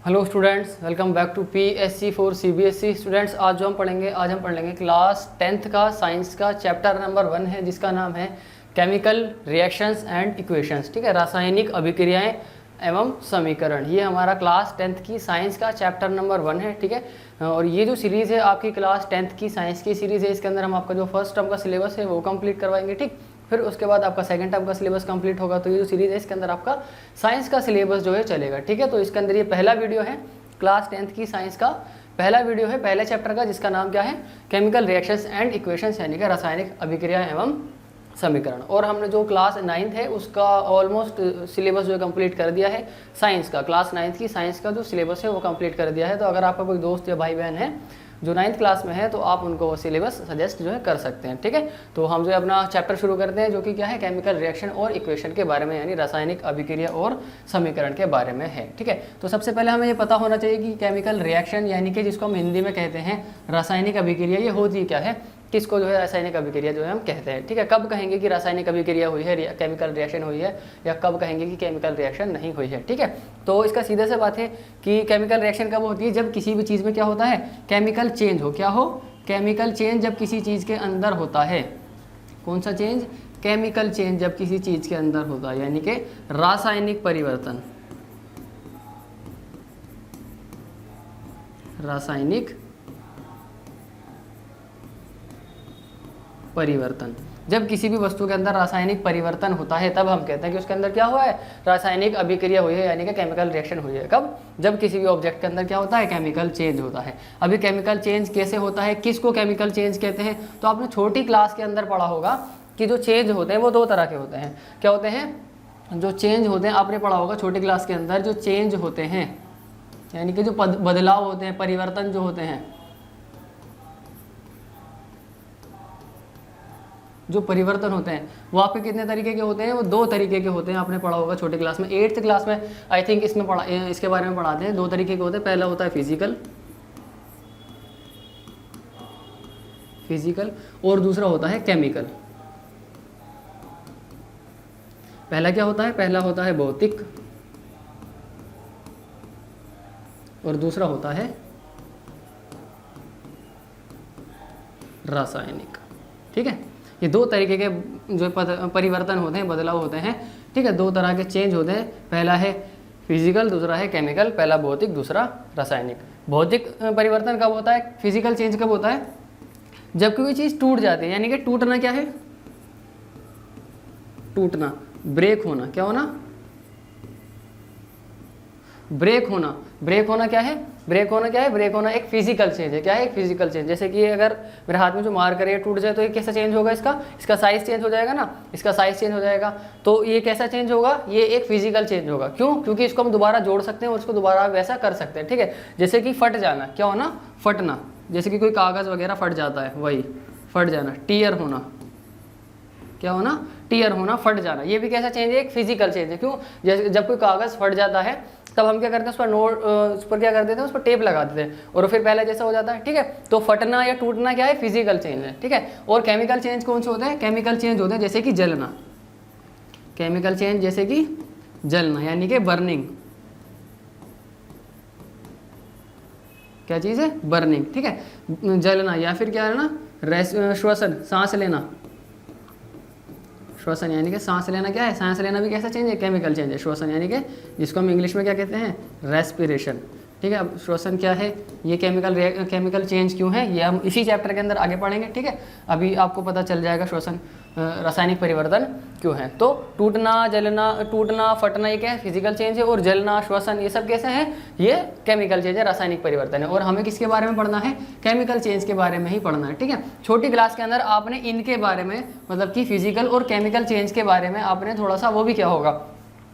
Hello students, welcome back to PSC for CBSE। Students, आज हम पढ़ लेंगे क्लास 10th का साइंस का चैप्टर नंबर 1 है, जिसका नाम है केमिकल रिएक्शंस एंड इक्वेशंस। ठीक है, रासायनिक अभिक्रियाएं एवं समीकरण। ये हमारा क्लास 10th की साइंस का चैप्टर नंबर 1 है। ठीक है, और ये जो सीरीज़ है आपकी क्लास 10th की साइंस की सीरीज़ है। इसके अंदर हम आपका जो फर्स्ट टर्म का सिलेबस है वो कंप्लीट करवाएंगे। ठीक, फिर उसके बाद आपका सेकंड टर्म का सिलेबस कंप्लीट होगा। तो ये जो सीरीज़ है इसके अंदर आपका साइंस का सिलेबस जो है चलेगा। ठीक है, तो इसके अंदर ये पहला वीडियो है क्लास 10th की साइंस का पहला वीडियो है पहले चैप्टर का, जिसका नाम क्या है, केमिकल रिएक्शंस एंड इक्वेशंस, यानी कि रासायनिक अभिक्रिया एवं समीकरण। और हमने जो क्लास 9th है उसका ऑलमोस्ट सिलेबस जो है कंप्लीट कर दिया है। साइंस का क्लास 9th की साइंस का जो सिलेबस है वो कंप्लीट कर दिया है। तो अगर आपका कोई दोस्त या भाई बहन है जो 9th क्लास में है तो आप उनको वो सिलेबस सजेस्ट जो है कर सकते हैं। ठीक है, तो हम जो है अपना चैप्टर शुरू करते हैं, जो कि क्या है, केमिकल रिएक्शन और इक्वेशन के बारे में, यानी रासायनिक अभिक्रिया और समीकरण के बारे में है। ठीक है, तो सबसे पहले हमें ये पता होना चाहिए कि केमिकल रिएक्शन यानी कि जिसको हम हिंदी में कहते हैं रासायनिक अभिक्रिया, ये होती क्या है, किसको जो है रासायनिक अभिक्रिया जो है हम कहते हैं। ठीक है, कब कहेंगे कि रासायनिक अभिक्रिया हुई है, केमिकल रिएक्शन हुई है, या कब कहेंगे कि केमिकल रिएक्शन नहीं हुई है। ठीक है, तो इसका सीधे से बात है कि केमिकल रिएक्शन कब होती है, जब किसी भी चीज़ में क्या होता है, केमिकल चेंज हो। क्या हो, केमिकल चेंज जब किसी चीज़ के अंदर होता है। कौन सा चेंज, केमिकल चेंज जब किसी चीज़ के अंदर होता है, यानी कि रासायनिक परिवर्तन। रासायनिक परिवर्तन, जब किसी भी वस्तु के अंदर रासायनिक परिवर्तन होता है तब हम कहते हैं कि उसके अंदर क्या हुआ है, रासायनिक अभिक्रिया हुई है, यानी कि केमिकल रिएक्शन हुई है। कब, जब किसी भी ऑब्जेक्ट के अंदर क्या होता है, केमिकल चेंज होता है। अभी केमिकल चेंज कैसे होता है, किसको केमिकल चेंज कहते हैं, तो आपने छोटी क्लास के अंदर पढ़ा होगा कि जो चेंज होते हैं वो दो तरह के होते हैं। क्या होते हैं, जो चेंज होते हैं, आपने पढ़ा होगा छोटी क्लास के अंदर, जो चेंज होते हैं यानी कि जो बदलाव होते हैं, परिवर्तन जो होते हैं, जो परिवर्तन होते हैं वो आपके कितने तरीके के होते हैं, वो दो तरीके के होते हैं। आपने पढ़ा होगा छोटी क्लास में, 8th क्लास में आई थिंक इसके बारे में पढ़ाते हैं। दो तरीके के होते हैं, पहला होता है फिजिकल और दूसरा होता है केमिकल। पहला क्या होता है, पहला होता है भौतिक और दूसरा होता है रासायनिक। ठीक है, ये दो तरीके के जो परिवर्तन होते हैं, बदलाव होते हैं। ठीक है, दो तरह के चेंज होते हैं, पहला है फिजिकल, दूसरा है केमिकल। पहला भौतिक, दूसरा रासायनिक। भौतिक परिवर्तन कब होता है, फिजिकल चेंज कब होता है, जब कोई चीज़ टूट जाती है, यानी कि टूटना क्या है, टूटना, ब्रेक होना। क्या होना, ब्रेक होना। ब्रेक होना क्या है, ब्रेक होना क्या है, ब्रेक होना एक फिजिकल चेंज है। क्या है, एक फिजिकल चेंज। जैसे कि अगर मेरे हाथ में जो मार करे टूट जाए तो ये कैसा चेंज होगा, इसका साइज चेंज हो जाएगा ना, इसका साइज चेंज हो जाएगा। तो ये कैसा चेंज होगा, ये एक फिजिकल चेंज होगा। क्यों, क्योंकि इसको हम दोबारा जोड़ सकते हैं और इसको दोबारा वैसा कर सकते हैं। ठीक है, जैसे कि फट जाना, क्या होना, फटना। जैसे कि कोई कागज़ वगैरह फट जाता है, वही फट जाना। टीयर होना, क्या होना, टीयर होना, फट जाना। ये भी कैसा चेंज है, एक फिजिकल चेंज है। क्यों, जैसे जब कोई कागज़ फट जाता है तब हम क्या करते हैं, उस पर क्या कर देते हैं, उस पर टेप लगा देते हैं और फिर पहले जैसा हो जाता है। ठीक है, तो फटना या टूटना क्या है, फिजिकल चेंज है। ठीक है, और केमिकल चेंज कौन से होते हैं, केमिकल चेंज होते हैं जैसे कि जलना। केमिकल चेंज जैसे कि जलना, यानी कि बर्निंग। क्या चीज़ है, बर्निंग। ठीक है, जलना, या फिर क्या है ना, श्वसन, सांस लेना। श्वसन यानी कि सांस लेना, क्या है, सांस लेना भी कैसा चेंज है, केमिकल चेंज है। श्वसन यानी कि जिसको हम इंग्लिश में क्या कहते हैं, रेस्पिरेशन। ठीक है, अब श्वसन क्या है, ये केमिकल चेंज क्यों है, ये हम इसी चैप्टर के अंदर आगे पढ़ेंगे। ठीक है, अभी आपको पता चल जाएगा श्वसन रासायनिक परिवर्तन क्यों है। तो टूटना, जलना, टूटना, फटना, ये क्या है, फिजिकल चेंज है। और जलना, श्वसन, ये सब कैसे हैं, ये केमिकल चेंज है, रासायनिक परिवर्तन है। और हमें किसके बारे में पढ़ना है, केमिकल चेंज के बारे में ही पढ़ना है। ठीक है, छोटी क्लास के अंदर आपने इनके बारे में, मतलब कि फिजिकल और केमिकल चेंज के बारे में आपने थोड़ा सा वो भी क्या होगा,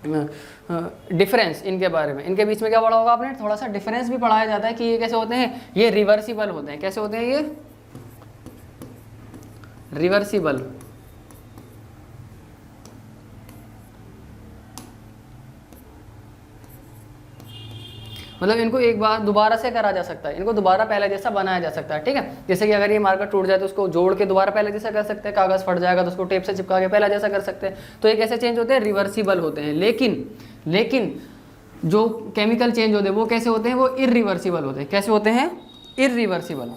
डिफरेंस इनके बारे में, इनके बीच में क्या पढ़ा होगा आपने, थोड़ा सा डिफरेंस भी पढ़ाया जाता है कि ये कैसे होते हैं, ये रिवर्सिबल होते हैं। कैसे होते हैं ये, रिवर्सिबल। मतलब इनको एक बार दोबारा से करा जा सकता है, इनको दोबारा पहले जैसा बनाया जा सकता है। ठीक है, जैसे कि अगर ये मार्कर टूट जाए तो उसको जोड़ के दोबारा पहले जैसा कर सकते हैं, कागज़ फट जाएगा तो उसको टेप से चिपका के पहला जैसा कर सकते हैं। तो ये कैसे चेंज होते हैं, रिवर्सिबल होते हैं। लेकिन जो केमिकल चेंज होते हैं वो कैसे होते हैं, वो इरिवर्सिबल होते हैं। कैसे होते हैं, इरिवर्सिबल।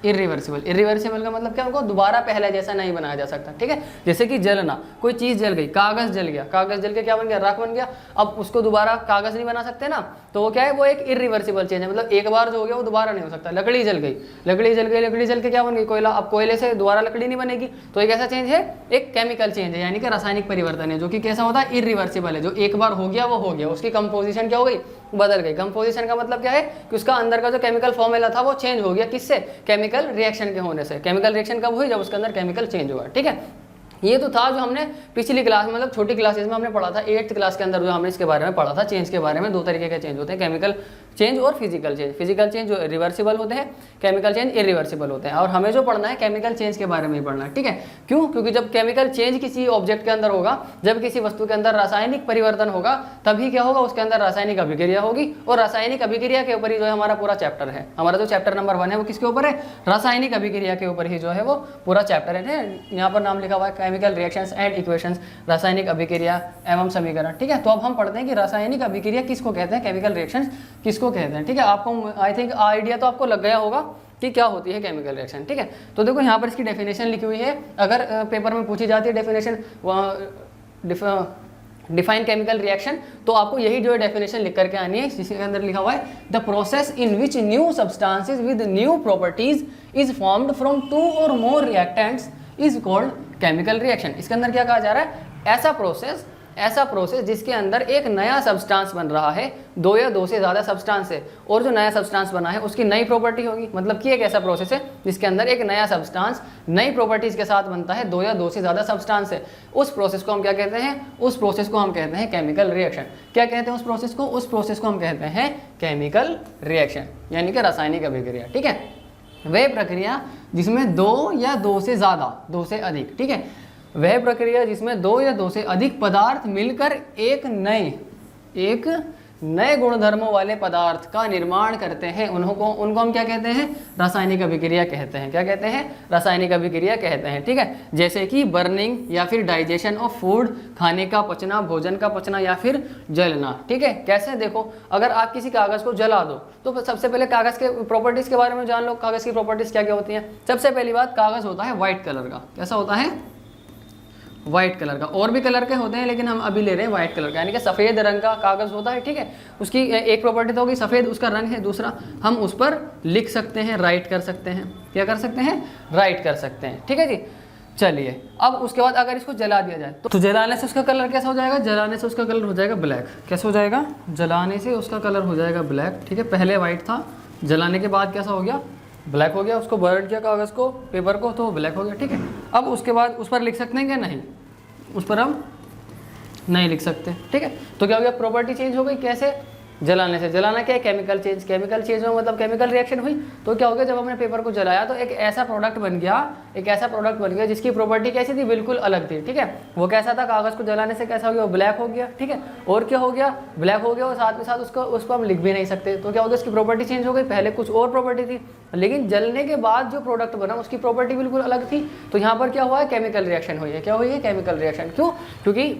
इरिवर्सिबल, इरिवर्सिबल का मतलब क्या, उनको दोबारा पहले जैसा नहीं बनाया जा सकता, ठीक है। जैसे कि जलना, कोई चीज़ जल गई, कागज़ जल गया, कागज़ जल के क्या बन गया, राख बन गया, अब उसको दोबारा कागज़ नहीं बना सकते ना, तो वो क्या है, वो एक इरिवर्सिबल चेंज है, मतलब एक बार जो हो गया वो दोबारा नहीं हो सकता। लकड़ी जल गई, लकड़ी जल गई, लकड़ी जल के क्या बन गई, कोयला, अब कोयले से दोबारा लकड़ी नहीं बनेगी, तो एक ऐसा चेंज है, एक केमिकल चेंज है, यानी कि रासायनिक परिवर्तन है, जो कि कैसा होता है, इरिवर्सिबल है, जो एक बार हो गया वो हो गया, उसकी कंपोजिशन क्या हो गई, बदल गई। कंपोजिशन का मतलब क्या है कि उसका अंदर का जो केमिकल फॉर्मूला था वो चेंज हो गया, किससे, केमिकल रिएक्शन के होने से। केमिकल रिएक्शन कब हुई, जब उसके अंदर केमिकल चेंज हुआ, ठीक है। ये तो था जो हमने पिछली क्लास में, मतलब छोटी क्लासेस में हमने पढ़ा था, 8th क्लास के अंदर जो हमने इसके बारे में पढ़ा था, चेंज के बारे में। दो तरीके के चेंज होते हैं, केमिकल चेंज और फिजिकल चेंज। फिजिकल चेंज जो रिवर्सिबल होते हैं, केमिकल चेंज इरिवर्सिबल होते हैं। और हमें जो पढ़ना है केमिकल चेंज के बारे में ही पढ़ना है, ठीक है। क्यों, क्योंकि जब केमिकल चेंज किसी ऑब्जेक्ट के अंदर होगा, जब किसी वस्तु के अंदर रासायनिक परिवर्तन होगा, तभी क्या होगा, उसके अंदर रासायनिक अभिक्रिया होगी, और रासायनिक अभिक्रिया के ऊपर ही जो है हमारा पूरा चैप्टर है। हमारा जो चैप्टर नंबर 1 है वो किसके ऊपर है, रासायनिक अभिक्रिया के ऊपर ही जो है वो पूरा चैप्टर है। यहाँ पर नाम लिखा हुआ है केमिकल रिएक्शंस एंड इक्वेशंस, रासायनिक अभिक्रिया एवं समीकरण, ठीक है। तो अब हम पढ़ते हैं कि रासायनिक अभिक्रिया किसको कहते हैं, केमिकल रिएक्शंस किसको कहते हैं, ठीक है। आपको आई थिंक आइडिया तो आपको लग गया होगा कि क्या होती है केमिकल रिएक्शन, ठीक है। तो देखो यहाँ पर इसकी डेफिनेशन लिखी हुई है, अगर पेपर में पूछी जाती है डेफिनेशन, डिफाइन केमिकल रिएक्शन, तो आपको यही जो है डेफिनेशन लिख करके आनी है, जिसके अंदर लिखा हुआ है the process in which new substances with new properties is formed from 2 और more reactants is called chemical reaction. इसके अंदर क्या कहा जा रहा है, ऐसा प्रोसेस जिसके अंदर एक नया सब्सटेंस बन रहा है, 2 या 2 से ज़्यादा सब्सटेंस है, और जो नया सब्सटेंस बना है उसकी नई प्रॉपर्टी होगी। मतलब कि एक ऐसा प्रोसेस है जिसके अंदर एक नया सब्सटेंस नई प्रॉपर्टीज़ के साथ बनता है, 2 या 2 से ज़्यादा सब्सटेंस है, उस प्रोसेस को हम क्या कहते हैं, उस प्रोसेस को हम कहते हैं केमिकल रिएक्शन। क्या कहते हैं उस प्रोसेस को, उस प्रोसेस को हम कहते हैं केमिकल रिएक्शन, यानी कि रासायनिक अभिक्रिया, ठीक है। वह प्रक्रिया जिसमें 2 या 2 से ज़्यादा, 2 से अधिक, ठीक है, वह प्रक्रिया जिसमें 2 या 2 से अधिक पदार्थ मिलकर एक नए गुणधर्मों वाले पदार्थ का निर्माण करते हैं, उनको हम क्या कहते हैं, रासायनिक अभिक्रिया कहते हैं। क्या कहते हैं, रासायनिक अभिक्रिया कहते हैं, ठीक है। जैसे कि बर्निंग या फिर डाइजेशन ऑफ फूड, खाने का पचना, भोजन का पचना, या फिर जलना, ठीक है। कैसे, देखो, अगर आप किसी कागज़ को जला दो तो सबसे पहले कागज़ के प्रॉपर्टीज़ के बारे में जान लो। कागज़ की प्रॉपर्टीज़ क्या क्या होती हैं। सबसे पहली बात, कागज़ होता है वाइट कलर का। कैसा होता है, वाइट कलर का। और भी कलर के होते हैं, लेकिन हम अभी ले रहे हैं वाइट कलर का, यानी कि सफ़ेद रंग का कागज़ होता है, ठीक है। उसकी एक प्रॉपर्टी तो होगी सफ़ेद, उसका रंग है। दूसरा, हम उस पर लिख सकते हैं, राइट कर सकते हैं। क्या कर सकते हैं, राइट कर सकते हैं, ठीक है जी। चलिए, अब उसके बाद अगर इसको जला दिया जाए तो जलाने से उसका कलर कैसा हो जाएगा, जलाने से उसका कलर हो जाएगा ब्लैक। कैसा हो जाएगा, जलाने से उसका कलर हो जाएगा ब्लैक, ठीक है। पहले वाइट था, जलाने के बाद कैसा हो गया, ब्लैक हो गया। उसको बर्न किया कागज़ को, पेपर को, तो ब्लैक हो गया, ठीक है। अब उसके बाद उस पर लिख सकते हैं क्या, नहीं, उस पर हम नहीं लिख सकते, ठीक है। तो क्या हो गया, प्रॉपर्टी चेंज हो गई। कैसे, जलाने से। जलाना क्या है, केमिकल चेंज। केमिकल चेंज में मतलब केमिकल रिएक्शन हुई, तो क्या हो गया, जब हमने पेपर को जलाया तो एक ऐसा प्रोडक्ट बन गया, जिसकी प्रॉपर्टी कैसी थी, बिल्कुल अलग थी, ठीक है। वो कैसा था, कागज़ को जलाने से कैसा हो गया, ब्लैक हो गया, ठीक है। और क्या हो गया, ब्लैक हो गया, और साथ में साथ उसको हम लिख भी नहीं सकते। तो क्या हो गया, उसकी प्रॉपर्टी चेंज हो गई। पहले कुछ और प्रॉपर्टी थी, लेकिन जलने के बाद जो प्रोडक्ट बना उसकी प्रॉपर्टी बिल्कुल अलग थी। तो यहाँ पर क्या हुआ है, केमिकल रिएक्शन हुई है। क्या हुई है, केमिकल रिएक्शन। क्यों, क्योंकि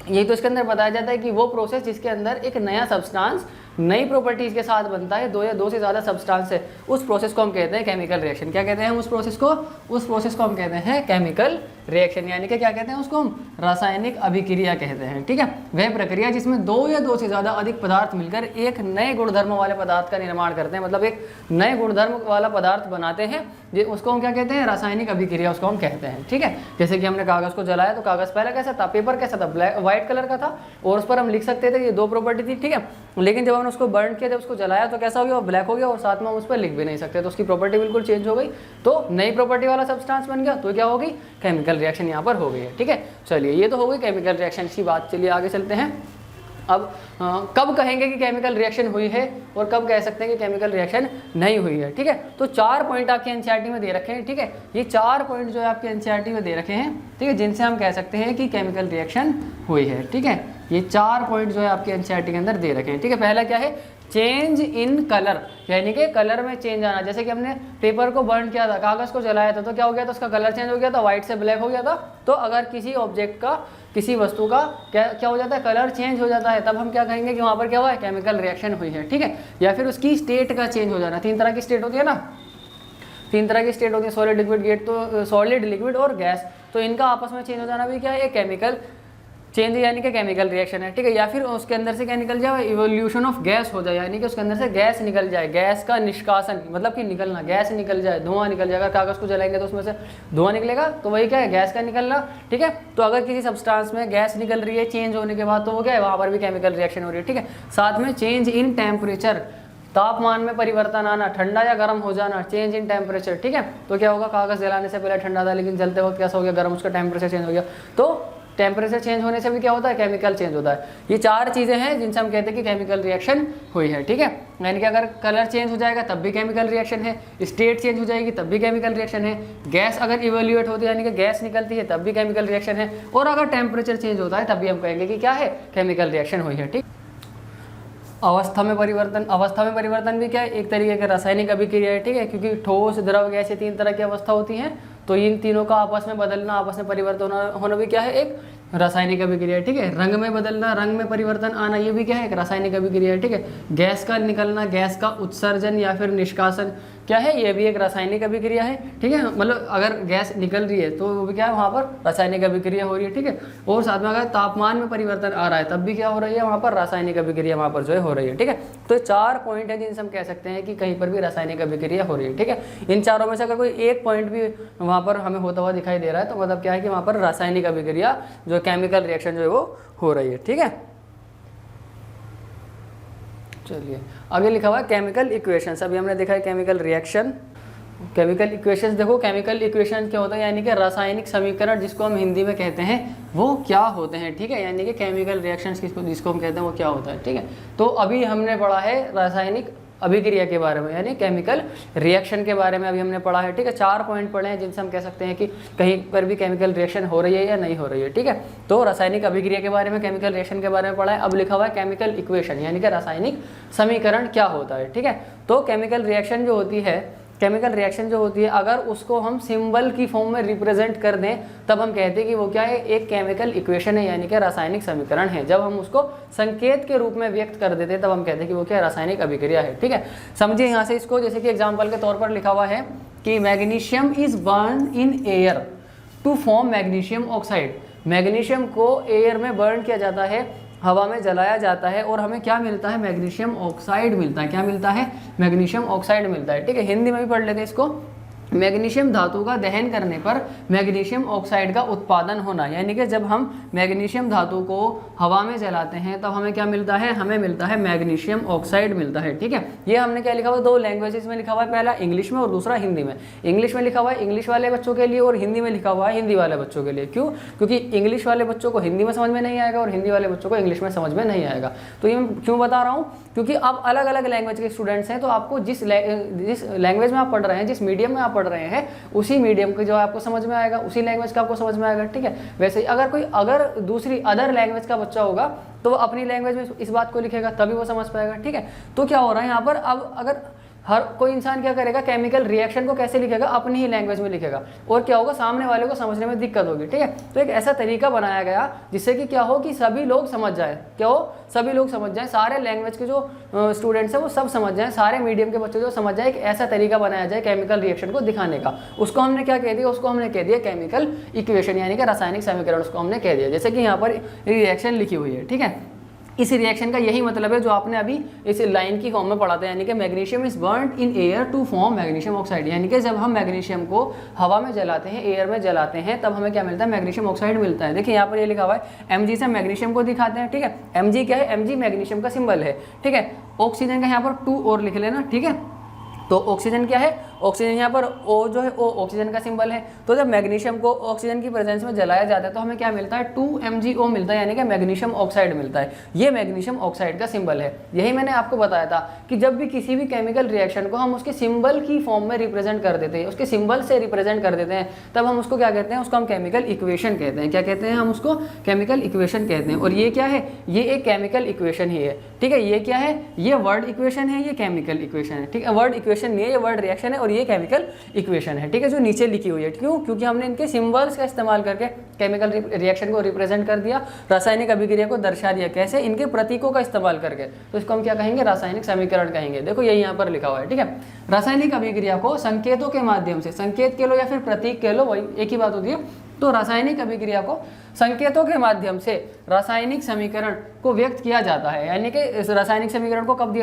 यही तो इसके अंदर बताया जाता है कि वो प्रोसेस जिसके अंदर एक नया सब्सटेंस नई प्रॉपर्टीज़ के साथ बनता है, 2 या 2 से ज़्यादा सब्सटेंस है, उस प्रोसेस को हम कहते हैं केमिकल रिएक्शन। क्या कहते हैं उस प्रोसेस को हम कहते हैं केमिकल रिएक्शन, यानी कि क्या कहते हैं उसको हम, रासायनिक अभिक्रिया कहते हैं, ठीक है। वह प्रक्रिया जिसमें 2 या 2 से ज़्यादा अधिक पदार्थ मिलकर एक नए गुणधर्म वाले पदार्थ का निर्माण करते हैं, मतलब एक नए गुणधर्म वाला पदार्थ बनाते हैं, उसको हम क्या कहते हैं, रासायनिक अभिक्रिया उसको हम कहते हैं, ठीक है। जैसे कि हमने कागज़ को जलाया तो कागज़ पहले कैसा था, पेपर कैसा था, ब्लैक वाइट कलर का था, और उस पर हम लिख सकते थे, ये 2 प्रॉपर्टी थी, ठीक है। लेकिन जब हमने उसको बर्न किया, जब उसको जलाया तो कैसा हो गया, वो ब्लैक हो गया, और साथ में हम उस पर लिख भी नहीं सकते, तो उसकी प्रॉपर्टी बिल्कुल चेंज हो गई, तो नई प्रॉपर्टी वाला सब्सटेंस बन गया, तो क्या होगी, केमिकल रिएक्शन यहाँ पर हो गई है, ठीक है। चलिए, ये तो हो गई केमिकल रिएक्शन की बात। चलिए आगे चलते हैं। अब कब कहेंगे कि केमिकल रिएक्शन हुई है और कब कह सकते हैं कि केमिकल रिएक्शन नहीं हुई है, ठीक है। तो 4 पॉइंट आपके एनसीईआरटी में दे रखे हैं, ठीक है। ये 4 पॉइंट जो है आपके एनसीईआरटी में दे रखे हैं, ठीक है, जिनसे हम कह सकते हैं कि केमिकल रिएक्शन हुई है, ठीक है। ये 4 पॉइंट जो है आपके एनसीईआरटी के अंदर दे रखे हैं, ठीक है। पहला क्या है, चेंज इन कलर, यानी कि कलर में चेंज आना। जैसे कि हमने पेपर को बर्न किया था, कागज़ को जलाया था, तो क्या हो गया था, उसका कलर चेंज हो गया था, वाइट से ब्लैक हो गया था। तो अगर किसी ऑब्जेक्ट का, किसी वस्तु का क्या हो जाता है, कलर चेंज हो जाता है, तब हम क्या कहेंगे कि वहाँ पर क्या हुआ है, केमिकल रिएक्शन हुई है, ठीक है। या फिर उसकी स्टेट का चेंज हो जाना। 3 तरह की स्टेट होती है ना, 3 तरह की स्टेट होती है, सॉलिड, लिक्विड, गेट, तो सॉलिड, लिक्विड और गैस। तो इनका आपस में चेंज हो जाना भी क्या है, केमिकल चेंज यानी कि केमिकल रिएक्शन है, ठीक है। या फिर उसके अंदर से क्या निकल जाए, इवोल्यूशन ऑफ गैस हो जाए, यानी कि उसके अंदर से गैस निकल जाए, गैस का निष्कासन, मतलब कि निकलना, गैस निकल जाए, धुआं निकल जाए। अगर कागज़ को जलाएंगे तो उसमें से धुआं निकलेगा, तो वही क्या है, गैस का निकलना, ठीक है। तो अगर किसी सब्सटेंस में गैस निकल रही है चेंज होने के बाद, तो वो क्या है, वहाँ पर भी केमिकल रिएक्शन हो रही है, ठीक है। साथ में चेंज इन टेम्परेचर, तापमान में परिवर्तन आना, ठंडा या गर्म हो जाना, चेंज इन टेम्परेचर, ठीक है। तो क्या होगा, कागज़ जलाने से पहले ठंडा था, लेकिन जलते वक्त कैसा हो गया, गर्म, उसका टेम्परेचर चेंज हो गया। तो टेम्परेचर चेंज होने से भी क्या होता है, केमिकल चेंज होता है। ये 4 चीज़ें हैं जिनसे हम कहते हैं कि केमिकल रिएक्शन हुई है, ठीक है। यानी कि अगर कलर चेंज हो जाएगा तब भी केमिकल रिएक्शन है, स्टेट चेंज हो जाएगी तब भी केमिकल रिएक्शन है, गैस अगर इवोल्यूएट होती है यानी कि गैस निकलती है तब भी केमिकल रिएक्शन है, और अगर टेम्परेचर चेंज होता है तब भी हम कहेंगे कि क्या है, केमिकल रिएक्शन हुई है, ठीक। अवस्था में परिवर्तन, अवस्था में परिवर्तन भी क्या है, एक तरीके का रासायनिक अभिक्रिया है, ठीक है। क्योंकि ठोस, द्रव, गैस, ये 3 तरह की अवस्था होती हैं, तो इन तीनों का आपस में बदलना, आपस में परिवर्तन होना भी क्या है, एक रासायनिक अभिक्रिया है, ठीक है। रंग में बदलना, रंग में परिवर्तन आना, ये भी क्या है, एक रासायनिक अभिक्रिया है, ठीक है। गैस का निकलना, गैस का उत्सर्जन या फिर निष्कासन क्या है, ये भी एक रासायनिक अभिक्रिया है, ठीक है। मतलब अगर गैस निकल रही है तो वो भी क्या है, वहाँ पर रासायनिक अभिक्रिया हो रही है, ठीक है। और साथ में अगर तापमान में परिवर्तन आ रहा है तब भी क्या हो रही है, वहाँ पर रासायनिक अभिक्रिया वहाँ पर जो है हो रही है, ठीक है। तो 4 पॉइंट है जिनसे हम कह सकते हैं कि कहीं पर भी रासायनिक अभिक्रिया हो रही है, ठीक है। इन चारों में से अगर कोई एक पॉइंट भी वहाँ पर हमें होता हुआ दिखाई दे रहा है तो मतलब क्या है कि वहाँ पर रासायनिक अभिक्रिया, जो केमिकल रिएक्शन जो है वो हो रही है, ठीक है। चलिए आगे लिखा हुआ है केमिकल इक्वेशंस। अभी हमने देखा है केमिकल रिएक्शन, केमिकल इक्वेशंस। देखो केमिकल इक्वेशन क्या होता है, यानी कि रासायनिक समीकरण, जिसको हम हिंदी में कहते हैं वो क्या होते हैं, ठीक है। यानी कि केमिकल रिएक्शंस जिसको हम कहते हैं वो क्या होता है, ठीक है। तो अभी हमने पढ़ा है रासायनिक अभिक्रिया के बारे में, यानी केमिकल रिएक्शन के बारे में अभी हमने पढ़ा है, ठीक है। 4 पॉइंट पढ़े हैं जिनसे हम कह सकते हैं कि कहीं पर भी केमिकल रिएक्शन हो रही है या नहीं हो रही है, ठीक है। तो रासायनिक अभिक्रिया के बारे में, केमिकल रिएक्शन के बारे में पढ़ा है। अब लिखा हुआ है केमिकल इक्वेशन, यानी कि रासायनिक समीकरण क्या होता है, ठीक है। तो केमिकल रिएक्शन जो होती है, केमिकल रिएक्शन जो होती है, अगर उसको हम सिंबल की फॉर्म में रिप्रेजेंट कर दें तब हम कहते हैं कि वो क्या है, एक केमिकल इक्वेशन है, यानी कि रासायनिक समीकरण है। जब हम उसको संकेत के रूप में व्यक्त कर देते हैं तब हम कहते हैं कि वो क्या है, रासायनिक अभिक्रिया है, ठीक है। समझिए यहाँ से इसको, जैसे कि एग्जाम्पल के तौर पर लिखा हुआ है कि magnesium is burn in air to form magnesium oxide. Magnesium को एयर में बर्न किया जाता है, हवा में जलाया जाता है, और हमें क्या मिलता है, मैग्नीशियम ऑक्साइड मिलता है। क्या मिलता है, मैग्नीशियम ऑक्साइड मिलता है, ठीक है। हिंदी में भी पढ़ लेते हैं इसको। मैग्नीशियम धातु का दहन करने पर मैग्नीशियम ऑक्साइड का उत्पादन होना, यानी कि जब हम मैग्नीशियम धातु को हवा में जलाते हैं तब हमें क्या मिलता है, हमें मिलता है मैग्नीशियम ऑक्साइड मिलता है, ठीक है। ये हमने क्या लिखा हुआ, 2 लैंग्वेजेस में लिखा हुआ है, पहला इंग्लिश में और दूसरा हिंदी में। इंग्लिश में लिखा हुआ है इंग्लिश वाले बच्चों के लिए और हिंदी में लिखा हुआ है हिंदी वाले बच्चों के लिए। क्यों, क्योंकि इंग्लिश वाले बच्चों को हिंदी में समझ में नहीं आएगा और हिंदी वाले बच्चों को इंग्लिश में समझ में नहीं आएगा। तो ये मैं क्यों बता रहा हूँ, क्योंकि आप अलग अलग लैंग्वेज के स्टूडेंट्स हैं, तो आपको जिस लैंग्वेज में आप पढ़ रहे हैं, जिस मीडियम में आप पढ़ रहे हैं, उसी मीडियम के जो आपको समझ में आएगा, उसी लैंग्वेज का आपको समझ में आएगा, ठीक है। वैसे ही अगर दूसरी अदर लैंग्वेज का बच्चा होगा तो वो अपनी लैंग्वेज में इस बात को लिखेगा तभी वो समझ पाएगा, ठीक है। तो क्या हो रहा है यहाँ पर, अब अगर हर कोई इंसान क्या करेगा, केमिकल रिएक्शन को कैसे लिखेगा, अपनी ही लैंग्वेज में लिखेगा, और क्या होगा, सामने वाले को समझने में दिक्कत होगी, ठीक है। तो एक ऐसा तरीका बनाया गया जिससे कि क्या हो कि सभी लोग समझ जाए, क्या हो, सभी लोग समझ जाएं, सारे लैंग्वेज के जो स्टूडेंट्स हैं वो सब समझ जाएं, सारे मीडियम के बच्चे जो समझ जाए, एक ऐसा तरीका बनाया जाए केमिकल रिएक्शन को दिखाने का। उसको हमने क्या कह दिया, उसको हमने कह दिया केमिकल इक्वेशन, यानी कि रासायनिक समीकरण, उसको हमने कह दिया। जैसे कि यहाँ पर रिएक्शन लिखी हुई है, ठीक है। इस रिएक्शन का यही मतलब है जो आपने अभी इस लाइन की फॉर्म में पढ़ा था, यानी कि magnesium is burned in air to form magnesium oxide. यानी कि जब हम मैग्नीशियम को हवा में जलाते हैं, एयर में जलाते हैं, तब हमें क्या मिलता है, मैग्नीशियम ऑक्साइड मिलता है। देखिए यहाँ पर ये लिखा हुआ है Mg से मैग्नीशियम को दिखाते हैं, ठीक है। Mg क्या है, Mg मैग्नीशियम का सिंबल है, ठीक है। ऑक्सीजन का यहाँ पर 2 और लिख लेना, ठीक है। तो ऑक्सीजन क्या है, ऑक्सीजन यहाँ पर O जो है O ऑक्सीजन का सिंबल है। तो जब मैग्नीशियम को ऑक्सीजन की प्रेजेंस में जलाया जाता है तो हमें क्या मिलता है, 2MgO मिलता है, यानी कि मैग्नीशियम ऑक्साइड मिलता है। ये मैग्नीशियम ऑक्साइड का सिंबल है। यही मैंने आपको बताया था कि जब भी किसी भी केमिकल रिएक्शन को हम उसके सिंबल की फॉर्म में रिप्रेजेंट कर देते हैं, उसके सिंबल से रिप्रेजेंट कर देते हैं, तब हम उसको क्या कहते हैं, उसको हम केमिकल इक्वेशन कहते हैं। क्या कहते हैं, हम उसको केमिकल इक्वेशन कहते हैं। और ये क्या है, ये एक केमिकल इक्वेशन ही है, ठीक है। ये क्या है, ये वर्ड इक्वेशन है, ये केमिकल इक्वेशन है, ठीक है। वर्ड इक्वेशन नहीं है, ये वर्ड रिएक्शन है और ये केमिकल इक्वेशन है, ठीक है, जो नीचे लिखी हुई है। क्यों? क्योंकि हमने इनके सिंबल्स का इस्तेमाल करके केमिकल रिएक्शन को रिप्रेजेंट कर दिया, रासायनिक अभिक्रिया को दर्शा दिया। कैसे? इनके प्रतीकों का इस्तेमाल करके। तो इसको हम क्या कहेंगे? रासायनिक समीकरण कहेंगे। देखो यही यहाँ पर लिखा हुआ है, ठीक है। रासायनिक अभिक्रिया को संकेतों के माध्यम से, संकेत कह लो या फिर प्रतीक कह लो, वही एक ही बात होती है। तो रासायनिक अभिक्रिया को संकेतों के माध्यम से रासायनिक समीकरण को व्यक्त किया जाता है। यानी कि इस रासायनिक समीकरण को कब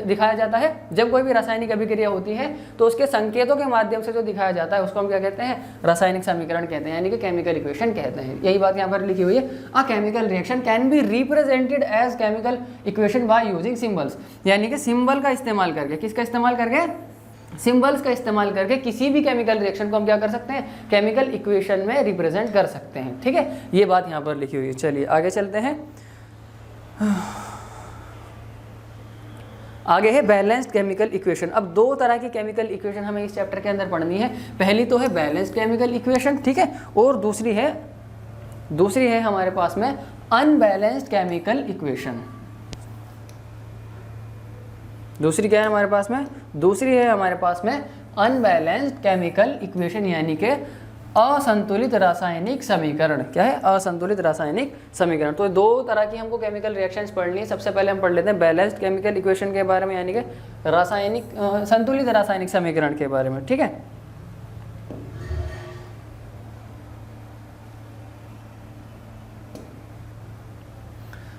दिखाया जाता है? जब कोई भी रासायनिक अभिक्रिया होती है तो उसके संकेतों के माध्यम से जो दिखाया जाता है उसको हम क्या कहते हैं? रासायनिक समीकरण कहते हैं, यानी कि केमिकल इक्वेशन कहते हैं। यही बात यहाँ पर लिखी हुई है। A chemical reaction can be represented as chemical equation by using symbols, यानी कि सिंबल का इस्तेमाल करके। किसका इस्तेमाल करके? सिंबल्स का इस्तेमाल करके किसी भी केमिकल रिएक्शन को हम क्या कर सकते हैं? केमिकल इक्वेशन में रिप्रेजेंट कर सकते हैं, ठीक है। ये बात यहाँ पर लिखी हुई है। चलिए आगे चलते हैं। आगे है बैलेंस्ड केमिकल इक्वेशन। अब दो तरह की केमिकल इक्वेशन हमें इस चैप्टर के अंदर पढ़नी है। पहली तो है बैलेंस्ड केमिकल इक्वेशन, ठीक है, और दूसरी है हमारे पास में अनबैलेंस्ड केमिकल इक्वेशन। दूसरी क्या है हमारे पास में? दूसरी है हमारे पास में अनबैलेंस्ड केमिकल इक्वेशन, यानी कि असंतुलित रासायनिक समीकरण। क्या है? असंतुलित रासायनिक समीकरण। तो दो तरह की हमको केमिकल रिएक्शंस पढ़नी है। सबसे पहले हम पढ़ लेते हैं बैलेंस्ड केमिकल इक्वेशन के बारे में, यानी कि संतुलित रासायनिक समीकरण के बारे में, ठीक है।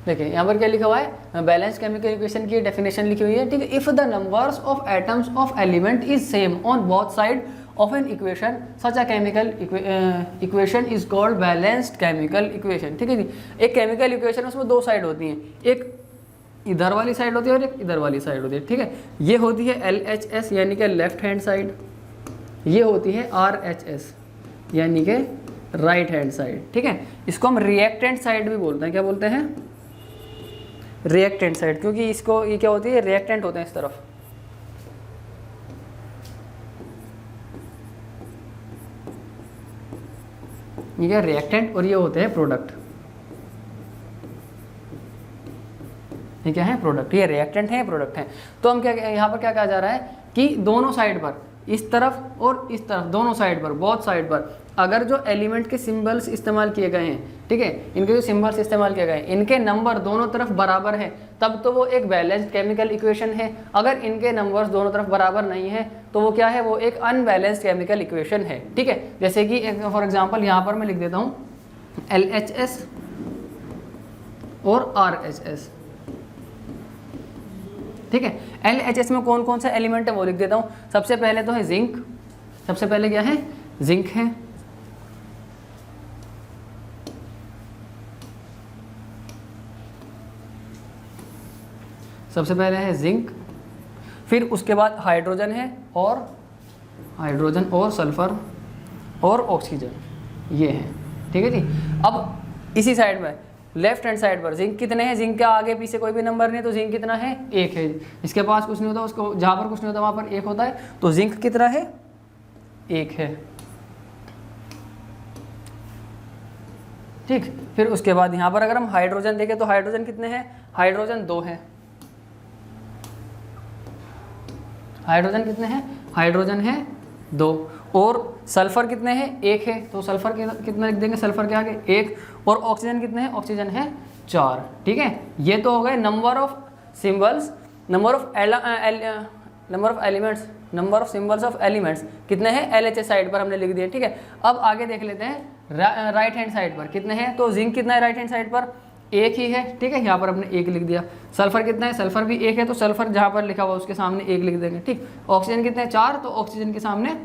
देखिए यहाँ पर क्या लिखा हुआ है? बैलेंस केमिकल इक्वेशन की डेफिनेशन लिखी हुई है, ठीक है। If the numbers of atoms of element is same on both side of an equation such a chemical equation is called balanced chemical equation, ठीक है जी। एक केमिकल इक्वेशन उसमें दो साइड होती हैं, एक इधर वाली साइड होती है और एक इधर वाली साइड होती है, ठीक है। ये होती है LHS यानी कि लेफ्ट हैंड साइड, ये होती है RHS यानी कि राइट हैंड साइड, ठीक है। इसको हम रिएक्टेंट साइड भी बोलते हैं। क्या बोलते हैं? रिएक्टेंट साइड, क्योंकि इसको ये क्या होती है? रिएक्टेंट होते हैं इस तरफ। ये क्या? रिएक्टेंट, और ये होते हैं प्रोडक्ट। ये क्या है? प्रोडक्ट। ये रिएक्टेंट है, प्रोडक्ट है। तो हम क्या यहाँ पर क्या कहा जा रहा है कि दोनों साइड पर, इस तरफ और इस तरफ, दोनों साइड पर, बोथ साइड पर अगर जो एलिमेंट के सिंबल्स इस्तेमाल किए गए हैं, ठीक है, इनके जो सिंबल्स इस्तेमाल किए गए हैं, इनके नंबर दोनों तरफ बराबर है, तब तो वो एक बैलेंस्ड केमिकल इक्वेशन है। अगर इनके नंबर्स दोनों तरफ बराबर नहीं है तो वो क्या है? वो एक अनबैलेंस्ड केमिकल इक्वेशन है, ठीक है। जैसे कि फॉर एग्जांपल यहाँ पर मैं लिख देता हूँ LHS और RHS, ठीक है। LHS में कौन कौन सा एलिमेंट है वो लिख देता हूँ। सबसे पहले तो है जिंक। सबसे पहले क्या है? जिंक है। सबसे पहले है जिंक, फिर उसके बाद हाइड्रोजन है, और हाइड्रोजन और सल्फर और ऑक्सीजन, ये है, ठीक है जी। अब इसी साइड में लेफ्ट हैंड साइड पर जिंक कितने हैं? जिंक का आगे पीछे कोई भी नंबर नहीं, तो जिंक कितना है? 1 है। इसके पास कुछ नहीं होता, उसको जहाँ पर कुछ नहीं होता वहाँ पर 1 होता है, तो जिंक कितना है? 1 है, ठीक। फिर उसके बाद यहाँ पर अगर हम हाइड्रोजन देखें तो हाइड्रोजन कितने हैं? हाइड्रोजन 2 है। हाइड्रोजन कितने हैं? हाइड्रोजन है 2। और सल्फर कितने हैं? 1 है, तो सल्फर कितना लिख देंगे? सल्फर के आगे 1। और ऑक्सीजन कितने हैं? ऑक्सीजन है 4, ठीक है। ये तो हो गए number of symbols, number of elements, number of symbols of elements कितने हैं? LHS साइड पर हमने लिख दिए, ठीक है। अब आगे देख लेते हैं राइट हैंड साइड पर कितने हैं। तो जिंक कितना है राइट हैंड साइड पर? 1 ही है, ठीक है। यहाँ पर हमने 1 लिख दिया। सल्फर कितना है? सल्फर भी 1 है, तो सल्फर जहाँ पर लिखा हुआ उसके सामने 1 लिख देंगे, ठीक। ऑक्सीजन कितने हैं? 4, तो ऑक्सीजन के सामने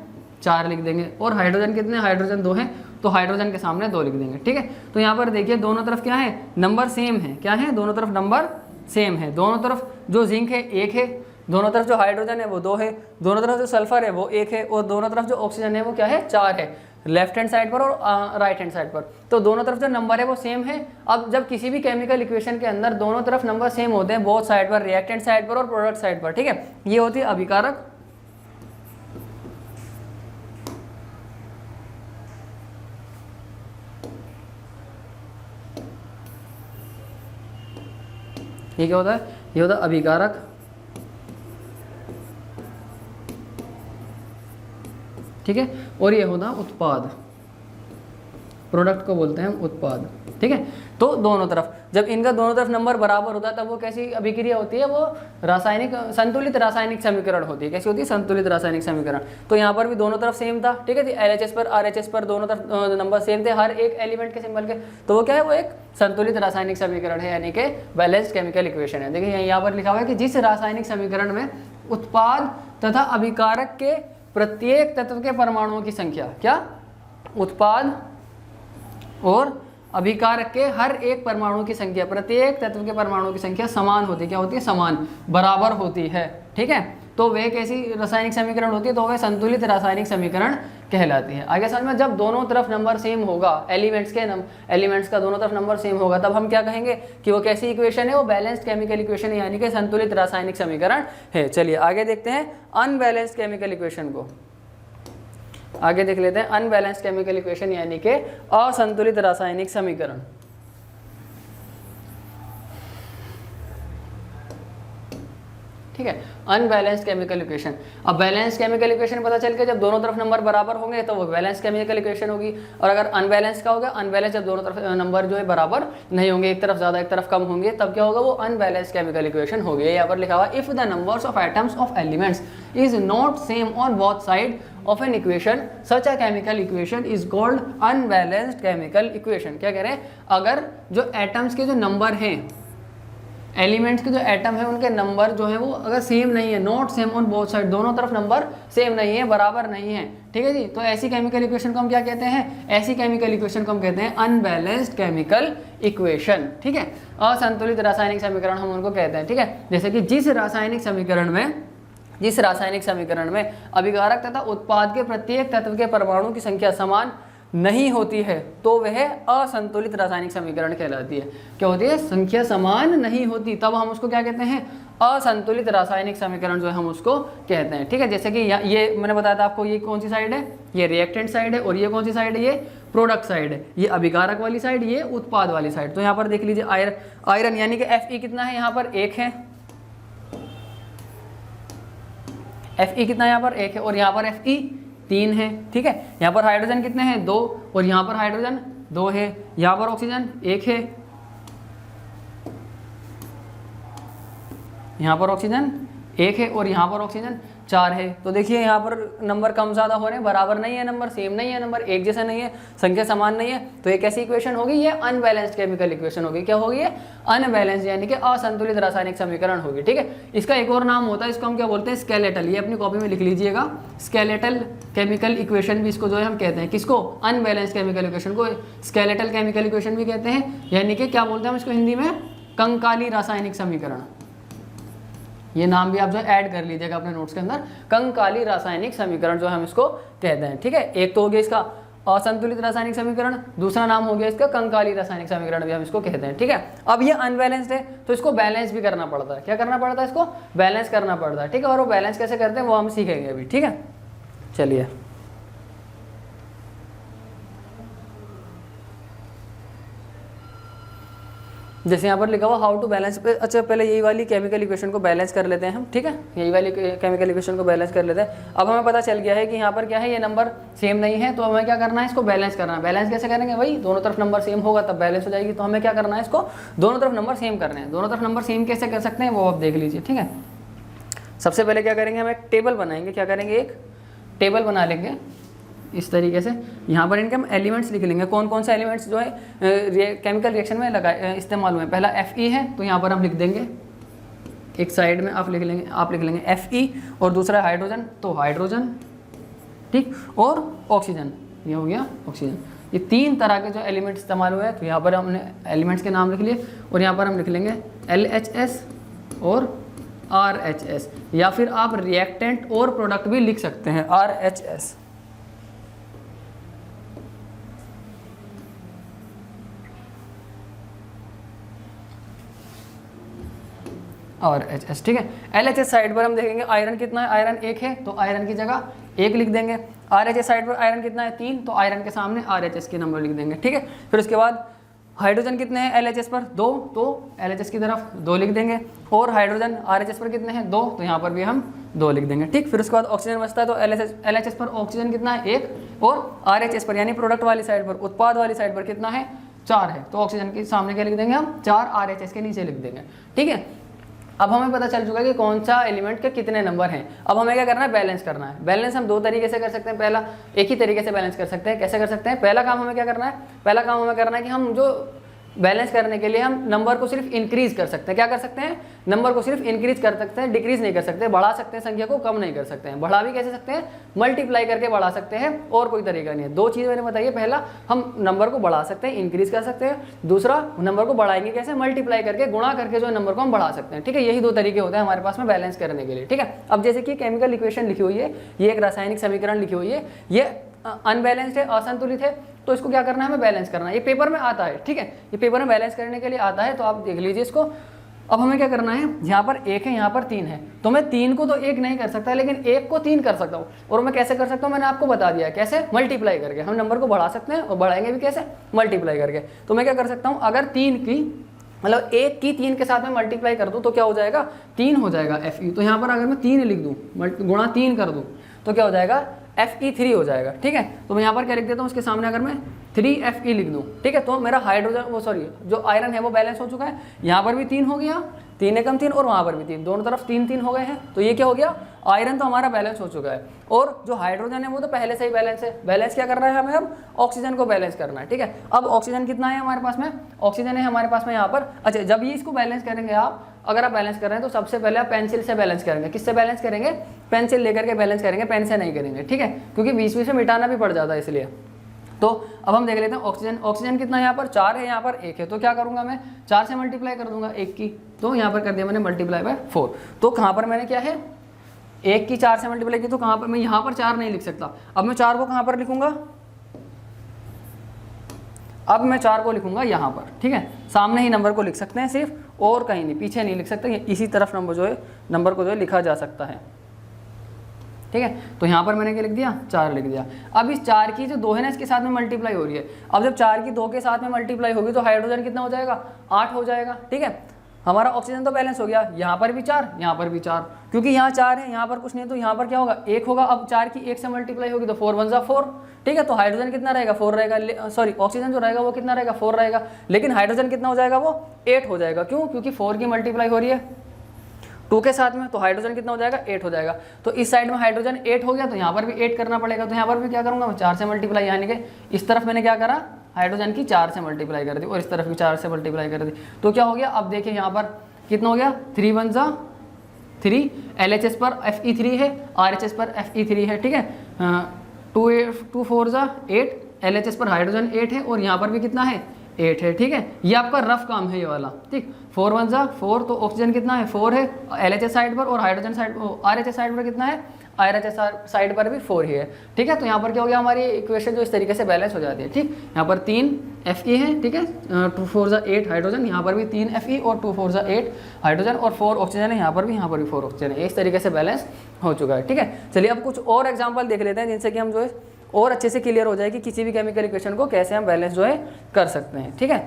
4 लिख देंगे। और हाइड्रोजन कितने? हाइड्रोजन 2 है, तो हाइड्रोजन के सामने 2 लिख देंगे, ठीक है। तो यहाँ पर देखिए दोनों तरफ क्या है? नंबर सेम है। क्या है? दोनों तरफ नंबर सेम है। दोनों तरफ जो जिंक है 1 है, दोनों तरफ जो हाइड्रोजन है वो 2 है, दोनों तरफ जो सल्फर है वो 1 है, और दोनों तरफ जो ऑक्सीजन है वो क्या है? 4 है, लेफ्ट हैंड साइड पर और राइट हैंड साइड पर। तो दोनों तरफ जो नंबर है वो सेम है। अब जब किसी भी केमिकल इक्वेशन के अंदर दोनों तरफ नंबर सेम होते हैं, बोथ साइड पर, रिएक्टेंट साइड पर और प्रोडक्ट साइड पर, ठीक है, ये होती है अभिकारक। ये क्या होता है? ये होता अभिकारक, ठीक है, और ये होता उत्पाद, प्रोडक्ट को बोलते हैं हम उत्पाद, ठीक है। तो दोनों तरफ, जब इनका दोनों तरफ नंबर बराबर होता है तब वो कैसी अभिक्रिया होती है, वो रासायनिक संतुलित रासायनिक समीकरण होती है। कैसी होती है? संतुलित रासायनिक समीकरण। तो यहाँ पर भी दोनों तरफ सेम था, ठीक है जी, LHS पर RHS पर दोनों तरफ नंबर सेम थे हर एक एलिमेंट के सिंबल के, तो वो क्या है, वो एक संतुलित रासायनिक समीकरण है, यानी कि बैलेंस्ड केमिकल इक्वेशन है। देखिए यहाँ पर लिखा हुआ है कि जिस रासायनिक समीकरण में उत्पाद तथा अभिकारक के प्रत्येक तत्व के परमाणुओं की संख्या, क्या, उत्पाद और अभिकारक के हर एक परमाणु की संख्या, प्रत्येक तत्व के परमाणुओं की संख्या समान होती है। क्या होती है? समान, बराबर होती है, ठीक है। तो वह कैसी रासायनिक समीकरण होती है? तो वह संतुलित रासायनिक समीकरण कहलाती है। आगे समझ में, जब दोनों तरफ नंबर सेम होगा, एलिमेंट्स का दोनों तरफ नंबर सेम होगा, तब हम क्या कहेंगे कि वो कैसी इक्वेशन है? वो बैलेंस्ड केमिकल इक्वेशन है, यानी कि संतुलित रासायनिक समीकरण है। चलिए आगे देखते हैं अनबैलेंस्ड केमिकल इक्वेशन को। आगे देख लेते हैं अनबैलेंस्ड केमिकल इक्वेशन, यानी कि असंतुलित रासायनिक समीकरण। ठीक है, अनबैलेंस्ड केमिकल इक्वेशन। अब बैलेंस केमिकल इक्वेशन पता चल के जब दोनों तरफ नंबर बराबर होंगे तो वो बैलेंस केमिकल इक्वेशन होगी, और अगर अनबैलेंस का होगा, अनबैलेंस जब दोनों तरफ नंबर जो है बराबर नहीं होंगे, एक तरफ ज़्यादा एक तरफ कम होंगे, तब क्या होगा? वो अनबैलेंस्ड केमिकल इक्वेशन होगी। यहाँ पर लिखा हुआ if the numbers of atoms of elements is not same on both side of an equation such a chemical equation is called unbalanced chemical equation. क्या कह रहे हैं? अगर जो एटम्स के जो नंबर हैं, एलिमेंट्स के जो एटम है उनके नंबर जो है वो अगर सेम नहीं है, not same on both side, दोनों तरफ नंबर सेम नहीं है, बराबर नहीं है, ठीक है जी, तो ऐसी केमिकल इक्वेशन को हम क्या कहते हैं? ऐसी केमिकल इक्वेशन को हम कहते हैं अनबैलेंस्ड केमिकल इक्वेशन, ठीक है। असंतुलित रासायनिक समीकरण हम उनको कहते हैं, ठीक है। जैसे कि जिस रासायनिक समीकरण में अभिकारक तथा उत्पाद के प्रत्येक तत्व के परमाणु की संख्या समान नहीं होती है तो वह असंतुलित रासायनिक समीकरण कहलाती है। क्या होती है? संख्या समान नहीं होती, तब हम उसको क्या कहते हैं? असंतुलित रासायनिक समीकरण जो है हम उसको कहते हैं, ठीक है। जैसे कि ये मैंने बताया था आपको, ये कौन सी साइड है? ये रिएक्टेंट साइड है, और ये कौन सी साइड है? ये प्रोडक्ट साइड है। ये अभिकारक वाली साइड, ये उत्पाद वाली साइड। तो यहाँ पर देख लीजिए आयरन यानी कि Fe कितना है? यहाँ पर 1 है, Fe कितना है? यहाँ पर 1 है, और यहाँ पर Fe 3 है, ठीक है। यहाँ पर हाइड्रोजन कितने हैं? 2, और यहाँ पर हाइड्रोजन 2 है। यहाँ पर ऑक्सीजन 1 है, यहाँ पर ऑक्सीजन 1 है, और यहाँ पर ऑक्सीजन 4 है। तो देखिए यहाँ पर नंबर कम ज़्यादा हो रहे हैं, बराबर नहीं है नंबर, सेम नहीं है नंबर, एक जैसा नहीं है, संख्या समान नहीं है। तो ये कैसी इक्वेशन होगी? ये अनबैलेंस्ड केमिकल इक्वेशन होगी। क्या होगी? ये अनबैलेंस्ड यानी कि असंतुलित रासायनिक समीकरण होगी, ठीक है। इसका एक और नाम होता है, इसको हम क्या बोलते हैं? स्केलेटल। ये अपनी कॉपी में लिख लीजिएगा, स्केलेटल केमिकल इक्वेशन भी इसको जो है हम कहते हैं। किसको? अनबैलेंस्ड केमिकल इक्वेशन को स्केलेटल केमिकल इक्वेशन भी कहते हैं, यानी कि क्या बोलते हैं हम इसको हिंदी में? कंकाली रासायनिक समीकरण। ये नाम भी आप जो ऐड कर लीजिएगा अपने नोट्स के अंदर, कंकाली रासायनिक समीकरण जो हम इसको कहते हैं, ठीक है। एक तो हो गया इसका असंतुलित रासायनिक समीकरण, दूसरा नाम हो गया इसका कंकाली रासायनिक समीकरण भी हम इसको कहते हैं, ठीक है। अब ये अनबैलेंस्ड है तो इसको बैलेंस भी करना पड़ता है। क्या करना पड़ता है? इसको बैलेंस करना पड़ता है, ठीक है। और वो बैलेंस कैसे करते हैं वो हम सीखेंगे अभी, ठीक है। चलिए जैसे यहाँ पर लिखा हुआ हाउ टू बैलेंस। अच्छा पहले यही वाली केमिकल इक्वेशन को बैलेंस कर लेते हैं हम, ठीक है। यही वाली केमिकल इक्वेशन को बैलेंस कर लेते हैं। अब हमें पता चल गया है कि यहाँ पर क्या है, ये नंबर सेम नहीं है, तो हमें क्या करना है? इसको बैलेंस करना है। बैलेंस कैसे करेंगे भाई? दोनों तरफ नंबर सेम होगा तब बैलेंस हो जाएगी। तो हमें क्या करना है? इसको दोनों तरफ नंबर सेम करने हैं। दोनों तरफ नंबर सेम कैसे कर सकते हैं वो आप देख लीजिए, ठीक है। सबसे पहले क्या करेंगे? हम एक टेबल बनाएंगे। क्या करेंगे? एक टेबल बना लेंगे इस तरीके से। यहाँ पर इनके हम एलिमेंट्स लिख लेंगे, कौन कौन से एलिमेंट्स जो है केमिकल रिएक्शन में इस्तेमाल हुए हैं। पहला Fe है, तो यहाँ पर हम लिख देंगे, एक साइड में आप लिख लेंगे Fe, और दूसरा हाइड्रोजन, तो हाइड्रोजन, ठीक, और ऑक्सीजन, ये हो गया ऑक्सीजन। ये 3 तरह के जो एलिमेंट इस्तेमाल हुए हैं, तो यहाँ पर हमने एलिमेंट्स के नाम लिख लिए, और यहाँ पर हम लिख लेंगे LHS और RHS, या फिर आप रिएक्टेंट और प्रोडक्ट भी लिख सकते हैं, RHS। और HS, ठीक है। LHS साइड पर हम देखेंगे आयरन कितना है? आयरन 1 है, तो आयरन की जगह 1 लिख देंगे। RHS साइड पर आयरन कितना है? 3, तो आयरन के सामने RHS के नंबर लिख देंगे, ठीक है। फिर उसके बाद हाइड्रोजन कितने हैं LHS पर 2, तो LHS की तरफ 2 लिख देंगे, और हाइड्रोजन RHS पर कितने हैं 2, तो यहाँ पर भी हम 2 लिख देंगे। ठीक, फिर उसके बाद ऑक्सीजन बचता है, तो LHS पर ऑक्सीजन कितना है 1, और RHS पर यानी प्रोडक्ट वाली साइड पर, उत्पाद वाली साइड पर कितना है 4 है, तो ऑक्सीजन के सामने क्या लिख देंगे हम 4, RHS के नीचे लिख देंगे। ठीक है, अब हमें पता चल चुका है कि कौन सा एलिमेंट के कितने नंबर हैं। अब हमें क्या करना है, बैलेंस करना है। बैलेंस हम 2 तरीके से कर सकते हैं। पहला, एक ही तरीके से बैलेंस कर सकते हैं। कैसे कर सकते हैं, पहला काम हमें क्या करना है, पहला काम हमें करना है कि हम जो बैलेंस करने के लिए हम नंबर को सिर्फ इंक्रीज कर सकते हैं। क्या कर सकते हैं, नंबर को सिर्फ इंक्रीज कर सकते हैं, डिक्रीज नहीं कर सकते। बढ़ा सकते हैं संख्या को, कम नहीं कर सकते हैं। बढ़ा भी कैसे सकते हैं, मल्टीप्लाई करके बढ़ा सकते हैं, और कोई तरीका नहीं है। 2 चीज़ मैंने बताई है, पहला हम नंबर को बढ़ा सकते हैं, इंक्रीज कर सकते हैं, दूसरा नंबर को बढ़ाएंगे कैसे, मल्टीप्लाई करके, गुणा करके जो नंबर को हम बढ़ा सकते हैं। ठीक है, यही 2 तरीके होते हैं हमारे पास में बैलेंस करने के लिए। ठीक है, अब जैसे कि केमिकल इक्वेशन लिखी हुई है, ये एक रासायनिक समीकरण लिखी हुई है, ये अनबैलेंस्ड है, असंतुलित है, तो इसको क्या करना है, हमें बैलेंस करना है। ये पेपर में आता है। ठीक है, ये पेपर में बैलेंस करने के लिए आता है, तो आप देख लीजिए इसको। अब हमें क्या करना है, यहाँ पर 1 है, यहाँ पर 3 है, तो मैं 3 को तो 1 नहीं कर सकता, लेकिन 1 को 3 कर सकता हूँ। और मैं कैसे कर सकता हूँ, मैंने आपको बता दिया है कैसे, मल्टीप्लाई करके। हम नंबर को बढ़ा सकते हैं और बढ़ाएंगे भी कैसे, मल्टीप्लाई करके। तो मैं क्या कर सकता हूँ, अगर 3 की मतलब 1 की 3 के साथ में मल्टीप्लाई कर दूँ तो क्या हो जाएगा, 3 हो जाएगा Fe। तो यहाँ पर अगर मैं 3 लिख दूँ, गुणा 3 कर दूँ, तो क्या हो जाएगा, Fe3 हो जाएगा। ठीक है, तो मैं यहाँ पर क्या लिख देता हूँ, उसके सामने अगर मैं 3Fe लिख दूँ, ठीक है, तो मेरा हाइड्रोजन जो आयरन है वो बैलेंस हो चुका है। यहाँ पर भी 3 हो गया, 3 एकम 3, और वहाँ पर भी 3, दोनों तरफ 3 हो गए हैं। तो ये क्या हो गया, आयरन तो हमारा बैलेंस हो चुका है। और जो हाइड्रोजन है वो तो पहले से ही बैलेंस है। बैलेंस क्या करना है हमें, अब ऑक्सीजन को बैलेंस करना है। ठीक है, अब ऑक्सीजन कितना है हमारे पास में, ऑक्सीजन है हमारे पास में यहाँ पर। अच्छा, जब ये इसको बैलेंस करेंगे आप, अगर आप बैलेंस कर रहे हैं तो सबसे पहले आप पेंसिल से बैलेंस करेंगे। किससे बैलेंस करेंगे, पेंसिल लेकर के बैलेंस करेंगे, पेन से नहीं करेंगे। ठीक है, क्योंकि बीच बीच में मिटाना भी पड़ जाता है इसलिए। तो अब हम देख लेते हैं ऑक्सीजन। ऑक्सीजन कितना है यहाँ पर 4 है, यहाँ पर 1 है, तो क्या करूँगा मैं 4 से मल्टीप्लाई कर दूंगा 1 की, तो यहाँ पर कर दिया मैंने मल्टीप्लाई बाय 4। तो कहाँ पर मैंने क्या है, 1 की 4 से मल्टीप्लाई की, तो कहाँ पर मैं यहाँ पर 4 नहीं लिख सकता। अब मैं 4 को कहाँ पर लिखूंगा, अब मैं 4 को लिखूंगा यहाँ पर। ठीक है, सामने ही नंबर को लिख सकते हैं सिर्फ, और कहीं नहीं, पीछे नहीं लिख सकते। इसी तरफ नंबर जो है, नंबर को जो है लिखा जा सकता है। ठीक है, तो यहाँ पर मैंने क्या लिख दिया, 4 लिख दिया। अब इस 4 की जो 2 है ना, इसके साथ में मल्टीप्लाई हो रही है। अब जब 4 की 2 के साथ में मल्टीप्लाई होगी तो हाइड्रोजन कितना हो जाएगा, 8 हो जाएगा। ठीक है, हमारा ऑक्सीजन तो बैलेंस हो गया, यहाँ पर भी 4, यहाँ पर भी 4, क्योंकि यहाँ 4 है, यहाँ पर कुछ नहीं, तो यहाँ पर क्या होगा, 1 होगा। अब 4 की 1 से मल्टीप्लाई होगी तो 4 1 4। ठीक है, तो हाइड्रोजन कितना रहेगा, 4 रहेगा, सॉरी ऑक्सीजन जो रहेगा वो कितना रहेगा, 4 रहेगा। लेकिन हाइड्रोजन कितना हो जाएगा, वो 8 हो जाएगा। क्यों, क्योंकि 4 की मल्टीप्लाई हो रही है 2 के साथ में, तो हाइड्रोजन कितना हो जाएगा, 8 हो जाएगा। तो इस साइड में हाइड्रोजन 8 हो गया, तो यहाँ पर भी 8 करना पड़ेगा। तो यहाँ पर भी क्या करूँगा मैं, 4 से मल्टीप्लाई, यानी कि इस तरफ मैंने क्या करा, हाइड्रोजन की 4 से मल्टीप्लाई कर दी, और इस तरफ भी 4 से मल्टीप्लाई कर दी। तो क्या हो गया, अब देखिए यहाँ पर कितना हो गया, 3 1 3, LHS पर Fe3 है, RHS पर Fe3 है। ठीक है, 2 4 8, LHS पर हाइड्रोजन 8 है, और यहाँ पर भी कितना है, 8 है। ठीक है, ये आपका रफ काम है ये वाला। ठीक, 4 1 4, तो ऑक्सीजन कितना है, 4 है LHS साइड पर, और हाइड्रोजन साइड, RHS साइड पर कितना है, RHS साइड पर भी 4 ही है। ठीक है, तो यहाँ पर क्या हो गया, हमारी इक्वेशन जो इस तरीके से बैलेंस हो जाती है। ठीक, यहाँ पर 3 Fe है। ठीक है, 2 4 8 हाइड्रोजन, यहाँ पर भी 3 Fe और 2 4 8 हाइड्रोजन, और 4 ऑक्सीजन है, यहाँ पर भी 4 ऑक्सीजन है। इस तरीके से बैलेंस हो चुका है। ठीक है, चलिए अब कुछ और एग्जाम्पल देख लेते हैं, जिनसे कि हम जो है और अच्छे से क्लियर हो जाए कि किसी भी केमिकल इक्वेशन को कैसे हम बैलेंस जो है कर सकते हैं। ठीक है,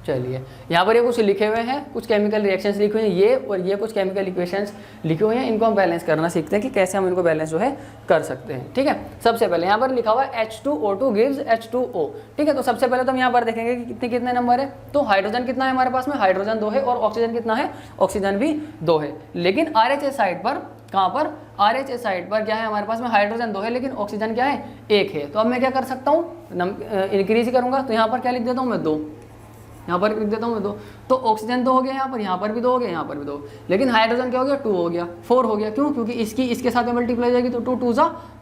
चलिए यहाँ पर ये कुछ लिखे हुए हैं, कुछ केमिकल रिएक्शंस लिखे हुए हैं, ये और ये कुछ केमिकल इक्वेशंस लिखे हुए हैं। इनको हम बैलेंस करना सीखते हैं कि कैसे हम इनको बैलेंस जो है कर सकते हैं। ठीक है, सबसे पहले यहाँ पर लिखा हुआ है H2O2 gives H2O। ठीक है, तो सबसे पहले तो हम यहाँ पर देखेंगे कि कितने कितने नंबर है। तो हाइड्रोजन कितना है हमारे पास में, हाइड्रोजन 2 है, और ऑक्सीजन कितना है, ऑक्सीजन भी 2 है। लेकिन RHS साइड पर, कहाँ पर, RHS साइड पर क्या है हमारे पास में, हाइड्रोजन 2 है, लेकिन ऑक्सीजन क्या है, 1 है। तो अब मैं क्या कर सकता हूँ, इंक्रीज करूँगा, तो यहाँ पर क्या लिख देता हूँ मैं, 2, यहाँ पर लिख देता हूँ मैं 2। तो ऑक्सीजन 2 हो गया यहाँ पर भी 2 हो गया, यहाँ पर भी 2। लेकिन हाइड्रोजन क्या हो गया, 2 हो गया, 4 हो गया। क्यों, क्योंकि इसके साथ में मल्टीप्लाई जाएगी, तो 2 2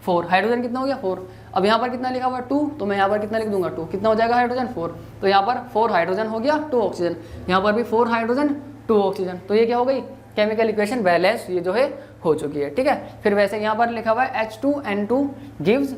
4, हाइड्रोजन कितना हो गया, 4। अब यहाँ पर कितना लिखा हुआ है, 2, तो मैं यहाँ पर कितना लिख दूंगा, 2, कितना हो जाएगा हाइड्रोजन, 4। तो यहाँ पर 4 हाइड्रोजन हो गया, 2 ऑक्सीजन, यहाँ पर भी 4 हाइड्रोजन 2 ऑक्सीजन। तो ये क्या हो गई, केमिकल इक्वेशन बैलेंस ये जो है हो चुकी है। ठीक है, फिर वैसे यहाँ पर लिखा हुआ है H2N2 gives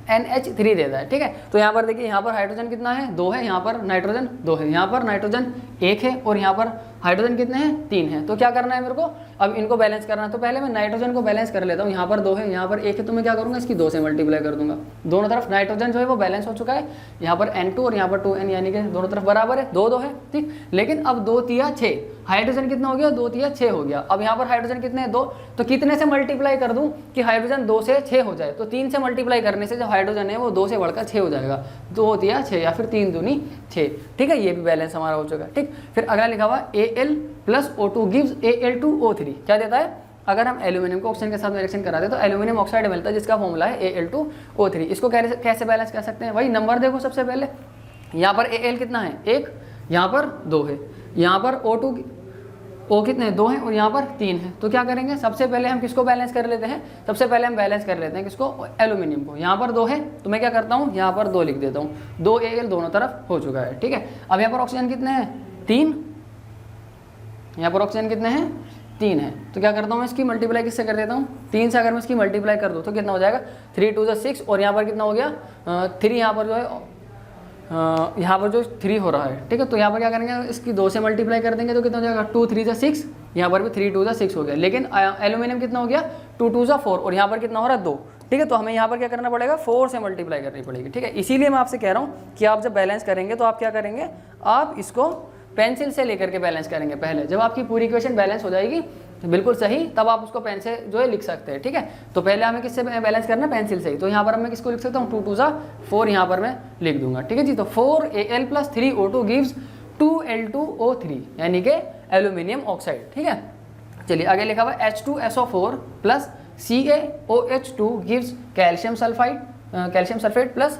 NH3 देता है। ठीक है, तो यहाँ पर देखिए, यहाँ पर हाइड्रोजन कितना है, 2 है, यहाँ पर नाइट्रोजन 2 है, यहाँ पर नाइट्रोजन 1 है, और यहाँ पर हाइड्रोजन कितने हैं, 3 है। तो क्या करना है मेरे को, अब इनको बैलेंस करना है। तो पहले मैं नाइट्रोजन को बैलेंस कर लेता हूँ। यहाँ पर 2 है, यहाँ पर 1 है, तो मैं क्या करूँगा, इसकी 2 से मल्टीप्लाई कर दूंगा। दोनों तरफ नाइट्रोजन जो है वो बैलेंस हो चुका है। यहाँ पर N2 और यहाँ पर 2N, यानी कि दोनों तरफ बराबर है, 2 है, ठीक। लेकिन अब 2 तिया 6, हाइड्रोजन कितना हो गया, 2 तिया 6 हो गया। अब यहाँ पर हाइड्रोजन कितने हैं, 2, तो कितने से मल्टीप्लाई कर दूं कि हाइड्रोजन 2 से 6 हो जाए। तो 3 से मल्टीप्लाई करने से जो हाइड्रोजन है वो 2 से बढ़कर 6 हो जाएगा। 2 तिया 6 या फिर 3 दूनी 6, ठीक है। ये भी बैलेंस हमारा हो चुका है, ठीक। फिर अगला लिखा हुआ Al + O2 गिव्स Al2O3, क्या देता है, अगर हम एल्यूमिनियम को ऑक्सीजन के साथ रिएक्शन कराते हैं तो एल्यूमिनियम ऑक्साइड मिलता है, जिसका फॉर्मूला है Al2O3। इसको कैसे बैलेंस कर सकते हैं, वही नंबर देखो। सबसे पहले यहाँ पर Al कितना है, 1, यहाँ पर 2 है, यहाँ पर O कितने हैं, 2 हैं, और यहाँ पर 3 है। तो क्या करेंगे, सबसे पहले हम किसको बैलेंस कर लेते हैं, सबसे पहले हम बैलेंस कर लेते हैं किसको, एल्यूमिनियम को। यहाँ पर 2 है, तो मैं क्या करता हूँ, यहाँ पर 2 लिख देता हूँ। 2 Al दोनों तरफ हो चुका है, ठीक है। अब यहाँ पर ऑक्सीजन कितने हैं, 3, यहाँ पर ऑक्सीजन कितने हैं, 3 है। तो क्या करता हूँ मैं, इसकी मल्टीप्लाई किससे कर देता हूँ, 3 से अगर मैं इसकी मल्टीप्लाई कर दूँ तो कितना हो जाएगा, 3 2 6, और यहाँ पर कितना हो गया, 3, यहाँ पर जो है यहाँ पर जो 3 हो रहा है, ठीक है। तो यहाँ पर क्या करेंगे, इसकी 2 से मल्टीप्लाई कर देंगे तो कितना हो जाएगा, 2 3 6, यहाँ पर भी 3 2 6 हो गया। लेकिन एल्यूमिनियम कितना हो गया, 2 2 4, और यहाँ पर कितना हो रहा है, 2, ठीक है। तो हमें यहाँ पर क्या करना पड़ेगा, 4 से मल्टीप्लाई करनी पड़ेगी, ठीक है। इसीलिए मैं आपसे कह रहा हूँ कि आप जब बैलेंस करेंगे तो आप क्या करेंगे, आप इसको पेंसिल से लेकर के बैलेंस करेंगे पहले। जब आपकी पूरी इक्वेशन बैलेंस हो जाएगी तो बिल्कुल सही, तब आप उसको पेन से जो है लिख सकते हैं, ठीक है। तो पहले हमें किससे बैलेंस करना है, पेंसिल से ही। तो यहाँ पर मैं किसको लिख सकता हूँ, 2 2 4, यहाँ पर मैं लिख दूंगा, ठीक है जी। तो 4Al + 3O2 गिव्स 2L2O3, यानी कि एल्यूमिनियम ऑक्साइड, ठीक है। चलिए आगे लिखा हुआ H2SO4 + CaOH2 gives calcium sulphide plus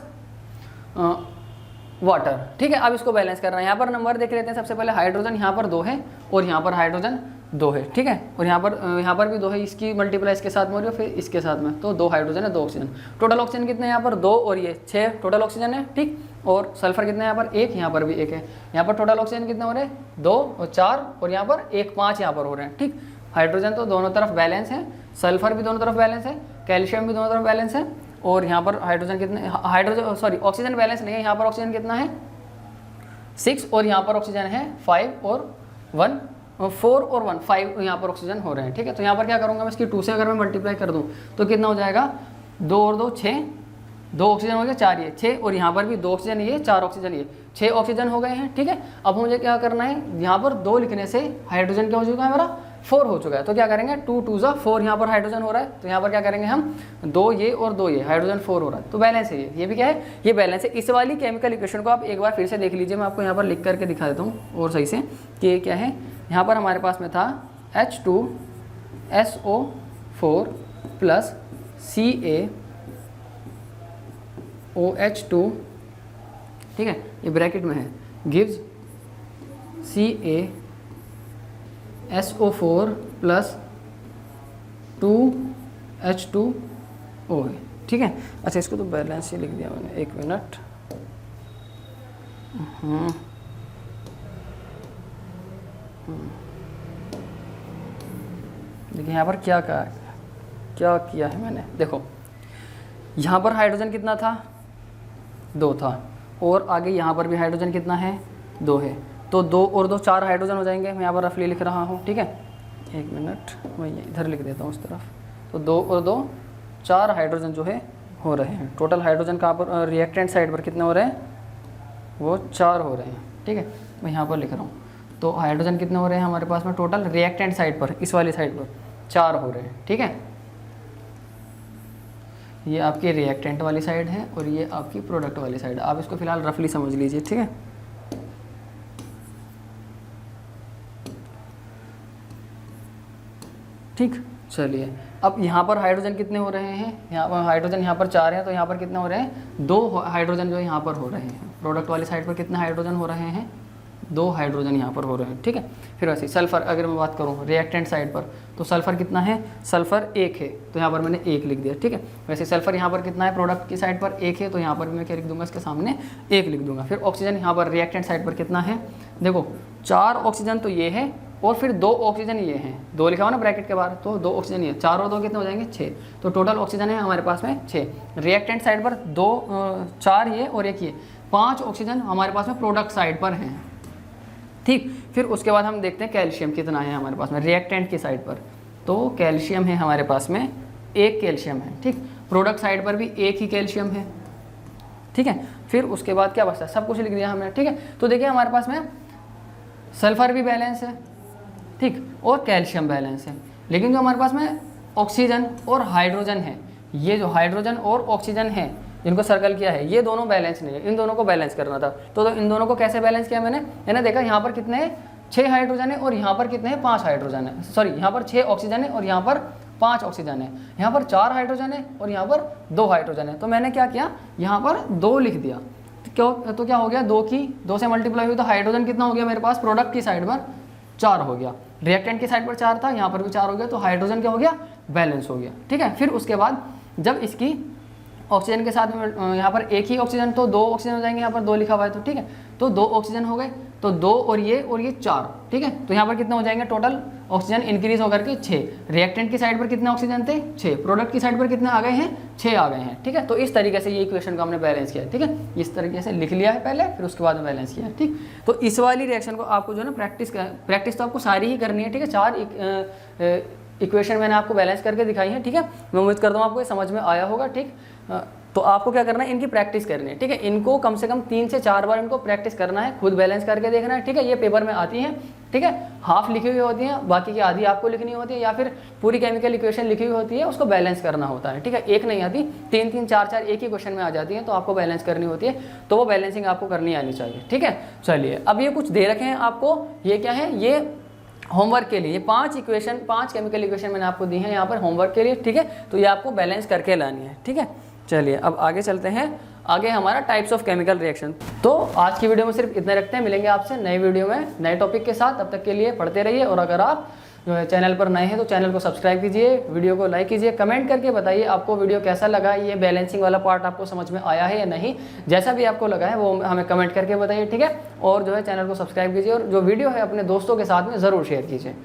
water, ठीक है। अब इसको बैलेंस करना है। यहाँ पर नंबर देख लेते हैं। सबसे पहले हाइड्रोजन यहाँ पर 2 है, और यहाँ पर हाइड्रोजन 2 है, ठीक है। और यहाँ पर भी 2 है, इसकी मल्टीप्लाई इसके साथ में हो रही है, फिर इसके साथ में, तो 2 हाइड्रोजन है, 2 ऑक्सीजन। टोटल ऑक्सीजन कितने हैं यहाँ पर, 2 और ये 6 टोटल ऑक्सीजन है, ठीक। और सल्फर कितने हैं यहाँ पर, 1, यहाँ पर भी 1 है। यहाँ पर टोटल ऑक्सीजन कितने हो रहे हैं, 2 और 4, और यहाँ पर 1 5 यहाँ पर हो रहे हैं, ठीक। हाइड्रोजन तो दोनों तरफ बैलेंस है, सल्फर भी दोनों तरफ बैलेंस है, कैल्शियम भी दोनों तरफ बैलेंस है। और यहाँ पर हाइड्रोजन कितने, ऑक्सीजन बैलेंस नहीं है। यहाँ पर ऑक्सीजन कितना है, 6, और यहाँ पर ऑक्सीजन है 5 और 1, 4 और 1, 5 यहाँ पर ऑक्सीजन हो रहे हैं, ठीक है। तो यहाँ पर क्या करूँगा मैं, इसकी 2 से अगर मैं मल्टीप्लाई कर दूँ तो कितना हो जाएगा, 2 और 2 6, 2 ऑक्सीजन हो गया, 4 ये 6, और यहाँ पर भी 2 ऑक्सीजन ये, 4 ऑक्सीजन ये, 6 ऑक्सीजन हो गए हैं, ठीक है। अब मुझे क्या करना है, यहाँ पर 2 लिखने से हाइड्रोजन क्या हो चुका है, मेरा 4 हो चुका है। तो क्या करेंगे, 2 2 4, यहाँ पर हाइड्रोजन हो रहा है, तो यहाँ पर क्या करेंगे हम, 2 ये और 2 ये, हाइड्रोजन 4 हो रहा है। तो बैलेंस है ये भी क्या है, ये बैलेंस है। इस वाली केमिकल इक्वेशन को आप एक बार फिर से देख लीजिए। मैं आपको यहाँ पर लिख करके दिखा देता हूँ और सही से कि ये क्या है। यहाँ पर हमारे पास में था H2SO4 + CaOH2, ठीक है, ये ब्रैकेट में है, गिव्स CaSO4 + 2H2O है, ठीक है। अच्छा, इसको तो बैलेंस ही लिख दिया मैंने, 1 मिनट। देखिए यहाँ पर क्या किया है मैंने, देखो यहाँ पर हाइड्रोजन कितना था, 2 था, और आगे यहाँ पर भी हाइड्रोजन कितना है, 2 है। तो 2 और 2 4 हाइड्रोजन हो जाएंगे। मैं यहाँ पर रफली लिख रहा हूँ, ठीक है, 1 मिनट, मैं इधर लिख देता हूँ उस तरफ। तो 2 और 2 4 हाइड्रोजन जो है हो रहे हैं। टोटल हाइड्रोजन कहाँ पर, रिएक्टेंट साइड पर कितने हो रहे हैं, वो 4 हो रहे हैं, ठीक है। मैं यहाँ पर लिख रहा हूँ। तो हाइड्रोजन कितने हो रहे हैं हमारे पास में टोटल, रिएक्टेंट साइड पर, इस वाली साइड पर 4 हो रहे हैं, ठीक है। ये आपकी रिएक्टेंट वाली साइड है और ये आपकी प्रोडक्ट वाली साइड है। आप इसको फिलहाल रफली समझ लीजिए, ठीक है। ठीक, चलिए अब यहाँ पर हाइड्रोजन कितने हो रहे हैं, यहाँ पर हाइड्रोजन यहाँ पर 4 हैं, तो यहाँ पर कितने हो रहे हैं, 2 हाइड्रोजन जो यहाँ पर हो रहे हैं। प्रोडक्ट वाली साइड पर कितने हाइड्रोजन हो रहे हैं, 2 हाइड्रोजन यहाँ पर हो रहे हैं, ठीक है। फिर वैसे सल्फर अगर मैं बात करूँ रिएक्टेंट साइड पर, तो सल्फर कितना है, सल्फर 1 है, तो यहाँ पर मैंने 1 लिख दिया, ठीक है। वैसे सल्फर यहाँ पर कितना है, प्रोडक्ट की साइड पर 1 है, तो यहाँ पर मैं क्या लिख दूंगा, इसके सामने 1 लिख दूंगा। फिर ऑक्सीजन यहाँ पर रिएक्टेंट साइड पर कितना है, देखो 4 ऑक्सीजन तो ये है, और फिर 2 ऑक्सीजन ये हैं, 2 लिखा हुआ ना ब्रैकेट के बाहर, तो 2 ऑक्सीजन ये, 4 और 2 कितने हो जाएंगे, 6। तो टोटल ऑक्सीजन है हमारे पास में 6। रिएक्टेंट साइड पर 4 ये और 1 ये, 5 ऑक्सीजन हमारे पास में प्रोडक्ट साइड पर हैं, ठीक। फिर उसके बाद हम देखते हैं कैल्शियम कितना है हमारे पास में रिएक्टेंट की साइड पर। तो कैल्शियम है हमारे पास में, एक कैल्शियम है, ठीक। प्रोडक्ट साइड पर भी एक ही कैल्शियम है, ठीक है। फिर उसके बाद क्या बचता है, सब कुछ लिख दिया हमने, ठीक है। तो देखिए हमारे पास में सल्फर भी बैलेंस है, ठीक, और कैल्शियम बैलेंस है, लेकिन जो हमारे पास में ऑक्सीजन और हाइड्रोजन है, ये जो हाइड्रोजन और ऑक्सीजन है जिनको सर्कल किया है, ये दोनों बैलेंस नहीं है, इन दोनों को बैलेंस करना था। तो इन दोनों को कैसे बैलेंस किया मैंने देखा यहाँ पर कितने हैं, 6 हाइड्रोजन है और यहाँ पर कितने हैं, 5 हाइड्रोजन है, सॉरी यहाँ पर 6 ऑक्सीजन है और यहाँ पर 5 ऑक्सीजन है, यहाँ पर 4 हाइड्रोजन है और यहाँ पर 2 हाइड्रोजन है। तो मैंने क्या किया, यहाँ पर 2 लिख दिया। तो क्या हो गया, 2 से मल्टीप्लाई हुई तो हाइड्रोजन कितना हो गया मेरे पास, प्रोडक्ट की साइड पर 4 हो गया, रिएक्टेंट की साइड पर 4 था, यहाँ पर भी 4 हो गया, तो हाइड्रोजन क्या हो गया, बैलेंस हो गया, ठीक है। फिर उसके बाद जब इसकी ऑक्सीजन के साथ में यहाँ पर एक ही ऑक्सीजन, तो 2 ऑक्सीजन हो जाएंगे, यहाँ पर 2 लिखा हुआ है, तो ठीक है, तो 2 ऑक्सीजन हो गए, तो 2 और ये 4, ठीक है। तो यहाँ पर कितने हो जाएंगे टोटल ऑक्सीजन इंक्रीज होकर के 6। रिएक्टेंट की साइड पर कितने ऑक्सीजन थे, 6। प्रोडक्ट की साइड पर कितने आ गए हैं, 6 आ गए हैं, ठीक है। तो इस तरीके से ये इक्वेशन को हमने बैलेंस किया है, ठीक है। इस तरीके से लिख लिया है पहले, फिर उसके बाद में बैलेंस किया है, ठीक। तो इस वाली रिएक्शन को आपको जो है ना प्रैक्टिस तो आपको सारी ही करनी है, ठीक है। 4 इक्वेशन मैंने आपको बैलेंस करके दिखाई है, ठीक है। मैं उम्मीद करता हूँ आपको ये समझ में आया होगा, ठीक। तो आपको क्या करना है, इनकी प्रैक्टिस करनी है, ठीक है। इनको कम से कम 3 से 4 बार इनको प्रैक्टिस करना है, खुद बैलेंस करके देखना है, ठीक है। ये पेपर में आती हैं, ठीक है, हाफ लिखी हुई होती हैं, बाकी की आधी आपको लिखनी होती है, या फिर पूरी केमिकल इक्वेशन लिखी हुई होती है, उसको बैलेंस करना होता है, ठीक है। एक नहीं आती, 3-3, 4-4 एक ही क्वेश्चन में आ जाती है, तो आपको बैलेंस करनी होती है, तो वो बैलेंसिंग आपको करनी आनी चाहिए, ठीक है। चलिए, अब ये कुछ दे रखे हैं आपको, ये क्या है, ये होमवर्क के लिए 5 केमिकल इक्वेशन मैंने आपको दी हैं यहाँ पर होमवर्क के लिए, ठीक है। तो ये आपको बैलेंस करके लानी है, ठीक है। चलिए अब आगे चलते हैं, आगे हमारा टाइप्स ऑफ केमिकल रिएक्शन। तो आज की वीडियो में सिर्फ इतने रखते हैं, मिलेंगे आपसे नए वीडियो में नए टॉपिक के साथ। तब तक के लिए पढ़ते रहिए, और अगर आप जो है चैनल पर नए हैं तो चैनल को सब्सक्राइब कीजिए, वीडियो को लाइक कीजिए, कमेंट करके बताइए आपको वीडियो कैसा लगा, ये बैलेंसिंग वाला पार्ट आपको समझ में आया है या नहीं। जैसा भी आपको लगा है वो हमें कमेंट करके बताइए, ठीक है। और जो है चैनल को सब्सक्राइब कीजिए, और जो वीडियो है अपने दोस्तों के साथ में ज़रूर शेयर कीजिए।